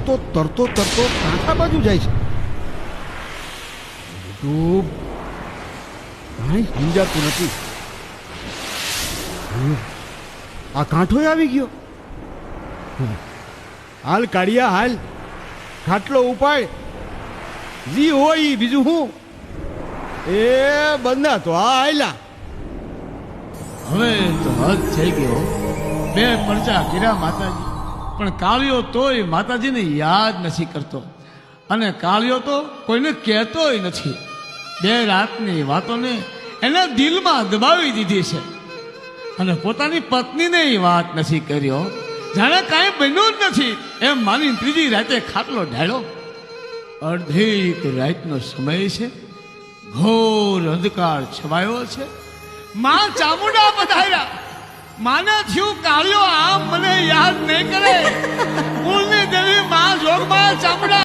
તો તરતો તરતો કાંઠા બાજુ જાય છે. બધું કાંઈ સમજાતું નથી. આ કાંઠો આવી ગયો. હાલ કાઢિયા હાલ, ખાટલો ઉપાડ, જી હોય ઈ બીજું હું. એ બંધા તો આ આયલા. હવે તો હદ થઈ ગયો. બે પરચા કર્યા માતાજી, પણ કાળિયો તોય માતાજીને યાદ નથી કરતો, અને કાળિયો તો કોઈને કહેતોય નથી. બે રાતની વાતોને એના દિલમાં દબાવી દીધી છે, અને પોતાની પત્નીને વાત નથી કર્યો. જાણે કાંઈ બન્યું જ નથી એમ માની ત્રીજી રાતે ખાટલો ઢાળ્યો. અડધીક રાતનો સમય છે, ઘોર અંધકાર છવાયો છે. માં ચામુંડા પધાર્યા. માને થયું કાળિયો આમ મને યાદ નહીં કરે. મૂળની દેવી માં જોગમાં ચામુંડા